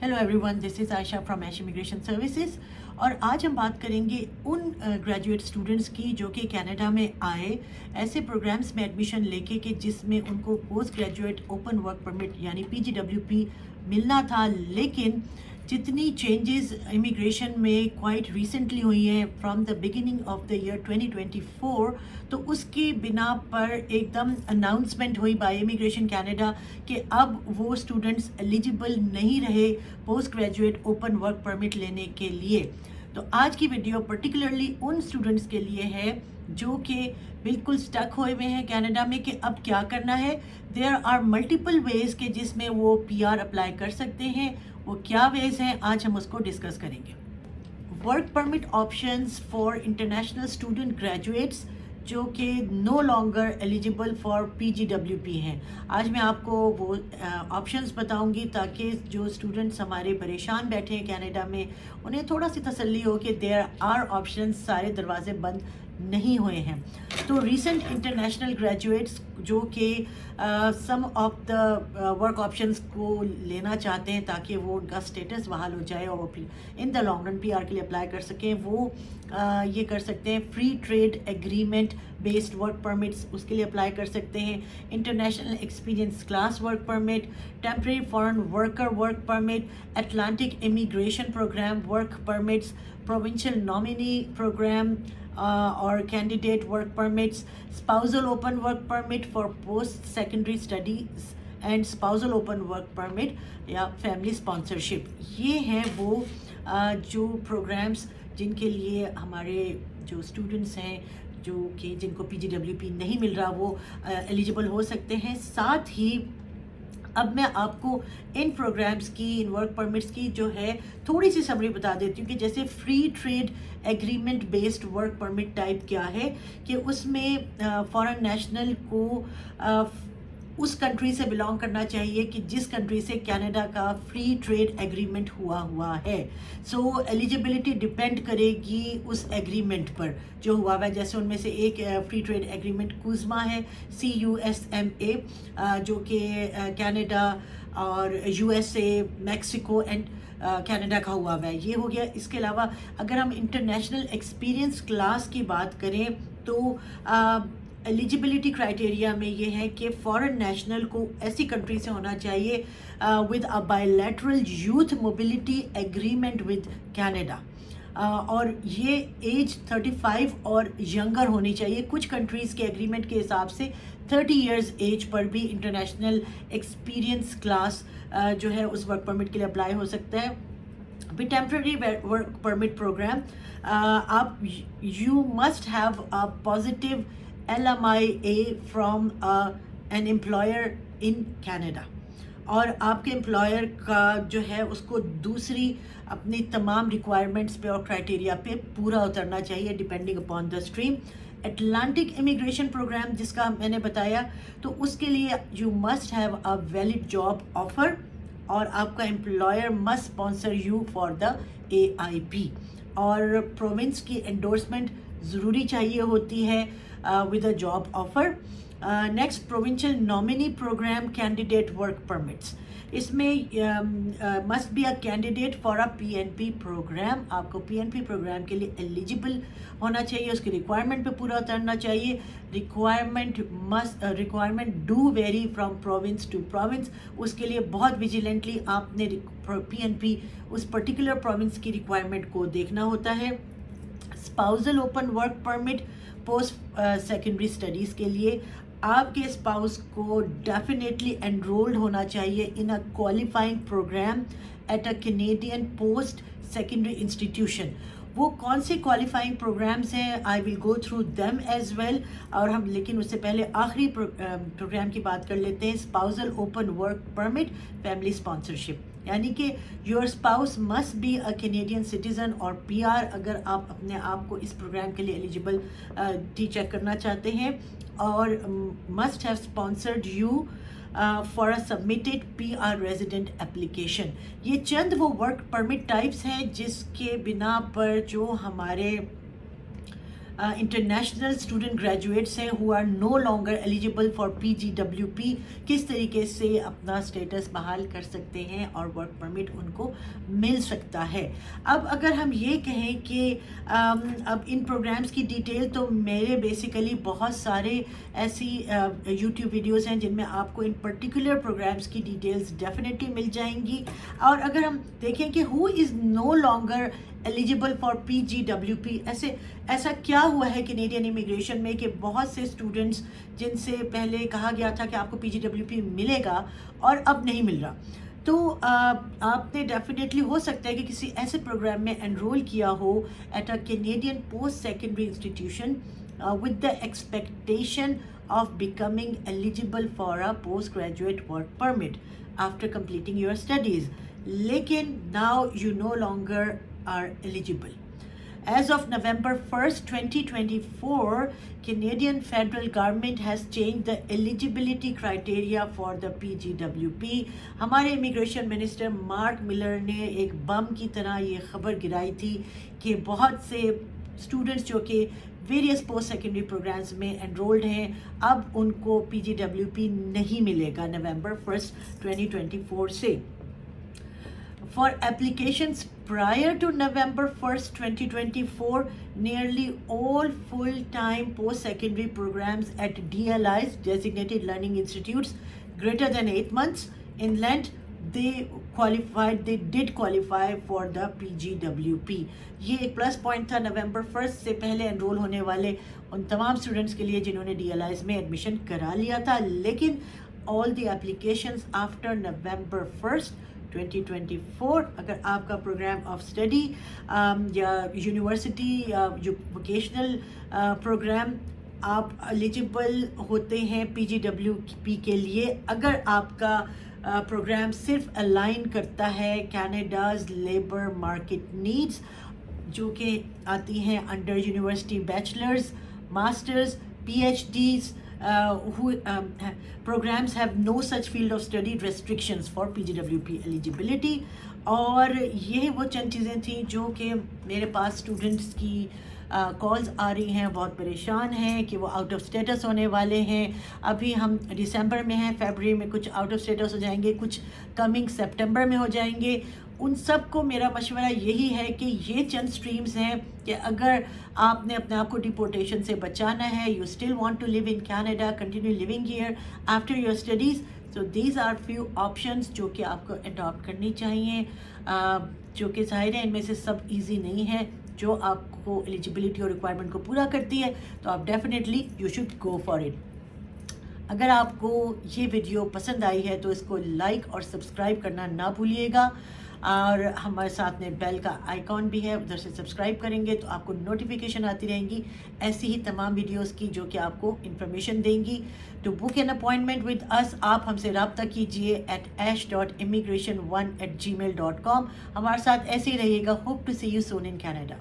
Hello everyone, this is Ayesha from Ash immigration services. और आज हम बात करेंगे उन ग्रेजुएट स्टूडेंट्स की जो कि कनाडा में आए ऐसे प्रोग्राम्स में एडमिशन लेके कि जिसमें उनको post graduate open work permit यानी PGWP मिलना था, लेकिन जितनी चेंजेस इमिग्रेशन में क्वाइट रिसेंटली हुई हैं from the beginning of the year 2024, तो उसकी बिना पर एकदम अनाउंसमेंट हुई बाय इमिग्रेशन कनाडा कि अब वो स्टूडेंट्स एलिजिबल नहीं रहे post graduate open work permit लेने के लिए। तो आज की वीडियो पर्टिकुलरली उन स्टूडेंट्स के लिए है जो कि बिल्कुल स्टक हुए हुए हैं कनाडा में कि अब क्या करना है। देयर आर मल्टीपल वेज के जिसमें वो PR अप्लाई कर सकते हैं। वो क्या वेज हैं, आज हम उसको डिस्कस करेंगे। Work permit options for international student graduates जो कि no longer eligible for PGWP हैं। आज मैं आपको वो ऑप्शंस बताऊंगी ताकि जो स्टूडेंट्स हमारे परेशान बैठे हैं कनाडा में उन्हें थोड़ा सी तसल्ली हो कि देयर आर ऑप्शंस, सारे दरवाजे बंद नहीं हुए हैं। तो रीसेंट इंटरनेशनल ग्रेजुएट्स जो कि सम ऑफ द वर्क ऑप्शंस को लेना चाहते हैं ताकि वो उनका स्टेटस बहाल हो जाए और वो in the long run PR के लिए अप्लाई कर सकें, वो ये कर सकते हैं। Free trade agreement based work permits, उसके लिए अप्लाई कर सकते हैं। International experience class work permit, temporary foreign worker work permit, Atlantic immigration program work permits, provincial nominee program or candidate work permits, spousal open work permit for post secondary studies and spousal open work permit या family sponsorship। ये हैं वो जो programmes जिनके लिए हमारे जो students हैं जो कि जिनको PGWP नहीं मिल रहा वो एलिजिबल हो सकते हैं। साथ ही अब मैं आपको इन प्रोग्राम्स की, इन वर्क परमिट्स की जो है थोड़ी सी समरी बता देती हूँ कि जैसे free trade agreement based work permit type क्या है कि उसमें फॉरेन नेशनल को उस कंट्री से बिलोंग करना चाहिए कि जिस कंट्री से कनाडा का फ्री ट्रेड एग्रीमेंट हुआ है। सो एलिजिबिलिटी डिपेंड करेगी उस एग्रीमेंट पर जो हुआ है। जैसे उनमें से एक फ्री ट्रेड एग्रीमेंट कुज़मा है, CUSMA, जो कि कनाडा और USA, मैक्सिको एंड कनाडा का हुआ है। ये हो गया। इसके अलावा अगर हम इंटरनेशनल एक्सपीरियंस क्लास की बात करें तो एलिजिबिलिटी क्राइटेरिया में ये है कि फॉरेन नेशनल को ऐसी कंट्री से होना चाहिए with a bilateral youth mobility agreement with Canada, और ये एज 35 और यंगर होनी चाहिए। कुछ कंट्रीज़ के एग्रीमेंट के हिसाब से 30 इयर्स एज पर भी इंटरनेशनल एक्सपीरियंस क्लास जो है उस वर्क परमिट के लिए अप्लाई हो सकता है। With temporary work permit programme आप you must have a positive LMIA from an employer in Canada, और आपके एम्प्लॉयर का जो है उसको दूसरी अपनी तमाम रिक्वायरमेंट्स पे और क्राइटेरिया पे पूरा उतरना चाहिए depending upon the stream. Atlantic immigration program जिसका मैंने बताया, तो उसके लिए you must have a valid job offer और आपका employer must sponsor you for the AIP, और प्रोविंस की एंडोर्समेंट ज़रूरी चाहिए होती है with a job offer. Next, provincial nominee program candidate work permits. इसमें must be a candidate for a PNP program. आपको PNP प्रोग्राम के लिए एलिजिबल होना चाहिए, उसकी रिक्वायरमेंट पे पूरा उतरना चाहिए। Requirement do vary from province to province. उसके लिए बहुत विजिलेंटली आपने PNP उस पर्टिकुलर प्रोविंस की रिक्वायरमेंट को देखना होता है। Spousal open work permit post secondary studies के लिए आपके स्पाउस को डेफिनेटली एनरोल्ड होना चाहिए in a qualifying programme at a Canadian post secondary institution. वो कौन से क्वालिफाइंग प्रोग्राम्स हैं, I will go through them as well. और हम लेकिन उससे पहले आखिरी प्रोग्राम की बात कर लेते हैं, spousal open work permit family sponsorship, यानी कि your spouse must be a Canadian citizen और PR अगर आप अपने आप को इस प्रोग्राम के लिए एलिजिबल चेक करना चाहते हैं, और must have sponsored you for a submitted PR resident application. ये चंद वो वर्क परमिट टाइप्स हैं जिसके बिना पर जो हमारे इंटरनेशनल स्टूडेंट ग्रेजुएट्स हैं who are no longer eligible for PGWP किस तरीके से अपना स्टेटस बहाल कर सकते हैं और वर्क परमिट उनको मिल सकता है। अब अगर हम ये कहें कि अब इन प्रोग्राम्स की डिटेल तो मेरे बेसिकली बहुत सारे ऐसी यूट्यूब वीडियोस हैं जिनमें आपको इन पर्टिकुलर प्रोग्राम्स की डिटेल्स डेफिनेटली मिल जाएंगी। और अगर हम देखें कि who is no longer eligible for PGWP, ऐसा क्या हुआ है कैनेडियन इमिग्रेशन में कि बहुत से स्टूडेंट्स जिनसे पहले कहा गया था कि आपको PGWP मिलेगा और अब नहीं मिल रहा, तो आपने डेफिनेटली हो सकता है कि किसी ऐसे प्रोग्राम में एनरोल किया हो eight a Canadian post secondary institution with the expectation of becoming eligible for a postgraduate work permit after completing your studies. Lekin now you no longer are eligible. As of November 1st, 2024, Canadian federal government has changed the eligibility criteria for the PGWP. हमारे immigration minister mark Miller ने एक बम की तरह ये खबर गिराई थी कि बहुत से स्टूडेंट्स जो कि वेरियस पोस्ट सेकेंडरी प्रोग्राम्स में एनरोल्ड हैं अब उनको PGWP नहीं मिलेगा नवंबर 1st, 2024 से। For applications prior to November 1st, 2024, nearly all full-time post-secondary programs at DLIs, Designated Learning Institutes, greater than 8 months in length, they did qualify for the PGWP. ये एक plus point था नवंबर 1st से पहले enrol होने वाले उन तमाम students के लिए जिन्होंने DLIs में एडमिशन करा लिया था, लेकिन all the applications after November 1st, 2024, अगर आपका प्रोग्राम ऑफ स्टडी या यूनिवर्सिटी या वोकेशनल प्रोग्राम आप एलिजिबल होते हैं PGWP के लिए अगर आपका प्रोग्राम सिर्फ अलाइन करता है कैनेडाज लेबर मार्केट नीड्स जो कि आती हैं under university bachelors, masters, PhDs who programs have no such field of study restrictions for PGWP eligibility. और ये वो चंद चीज़ें थी जो कि मेरे पास स्टूडेंट्स की कॉल्स आ रही हैं, बहुत परेशान हैं कि वो आउट ऑफ स्टेटस होने वाले हैं। अभी हम दिसंबर में हैं, फरवरी में कुछ आउट ऑफ स्टेटस हो जाएंगे, कुछ कमिंग सितंबर में हो जाएंगे। उन सब को मेरा मशवरा यही है कि ये चंद स्ट्रीम्स हैं कि अगर आपने अपने आप को डिपोर्टेशन से बचाना है, you still want to live in Canada, continue living here after your studies, so these are few options जो कि आपको अडॉप्ट करनी चाहिए, जो कि ज़ाहिर है इनमें से सब इजी नहीं है। जो आपको एलिजिबिलिटी और रिक्वायरमेंट को पूरा करती है तो आप definitely you should go for it. अगर आपको ये वीडियो पसंद आई है तो इसको लाइक और सब्सक्राइब करना ना भूलिएगा, और हमारे साथ में बेल का आइकॉन भी है, उधर से सब्सक्राइब करेंगे तो आपको नोटिफिकेशन आती रहेंगी ऐसी ही तमाम वीडियोस की जो कि आपको इन्फॉर्मेशन देंगी। To book an appointment with us आप हमसे रब्ता कीजिए at ash.immigration1@gmail.com। हमारे साथ ऐसे ही रहिएगा। Hope to see you soon in Canada.